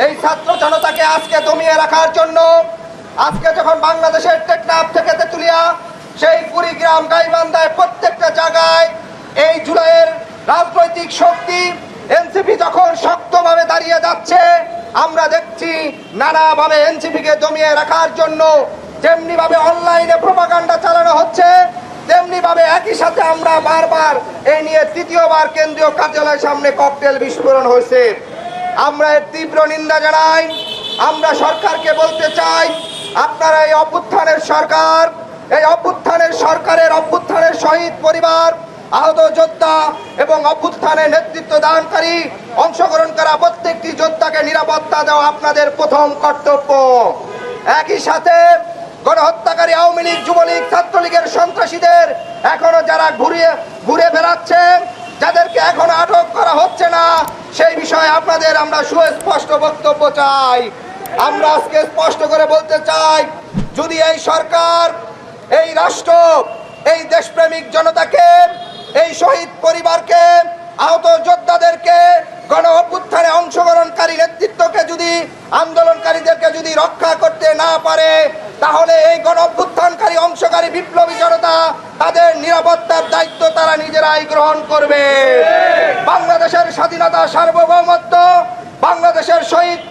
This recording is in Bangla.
এই ছাত্র জনতাকে আজকে দমিয়ে রাখার জন্য আজকে যখন বাংলাদেশের টেকনাফ থেকে তেতুলিয়া সেই কুড়িগ্রাম গাইবান্ধায় প্রত্যেকটা জায়গায় এই জুলাইয়ের রাজনৈতিক শক্তি এনসিপি যখন শক্তভাবে দাঁড়িয়ে যাচ্ছে, আমরা দেখছি নানাভাবে এনসিপিকে দমিয়ে রাখার জন্য যেমনি ভাবে অনলাইনে প্রোপাগান্ডা চালানো হচ্ছে, তেমনি ভাবে একই সাথে আমরা বারবার এই নিয়ে তৃতীয়বার কেন্দ্রীয় কার্যালয়ের সামনে ককটেল বিস্ফোরণ হয়েছে। আমরা এর তীব্র নিন্দা জানাই। আমরা সরকারকে বলতে চাই, আপনারা এই অভ্যুত্থানের সরকার, এই অভ্যুত্থানের শহীদ পরিবার, আহত যোদ্ধা এবং অভ্যুত্থানের নেতৃত্ব দানকারী অংশগ্রহণ করা প্রত্যেকটি যোদ্ধাকে নিরাপত্তা দেওয়া আপনাদের প্রথম কর্তব্য। একই সাথে গণহত্যাকারী আওয়ামী লীগ, যুবলীগ, ছাত্রলীগের সন্ত্রাসীদের এখনো যারা ঘুরে বেড়াচ্ছে, যাদেরকে এখনো আটক করা হচ্ছে না, সেই বিষয়ে আপনাদের আমরা সুস্পষ্ট বক্তব্য চাই। আমরা আজকে স্পষ্ট করে বলতে চাই, যদি এই সরকার, এই রাষ্ট্র, এই দেশপ্রেমিক জনতাকে, এই শহীদ পরিবারকে, আহত যোদ্ধাদেরকে, গণ অভ্যুত্থানে অংশগ্রহণকারী নেতৃত্বকে যদি, আন্দোলনকারীদেরকে যদি রক্ষা করতে না পারে, তাহলে এই গণ অভ্যুত্থানকারী অংশকারী বিপ্লবী জনতা তাদের নিরাপত্তার দায়িত্ব তারা নিজেরাই গ্রহণ করবে। বাংলাদেশের স্বাধীনতা, সার্বভৌমত্ব, বাংলাদেশের শহীদ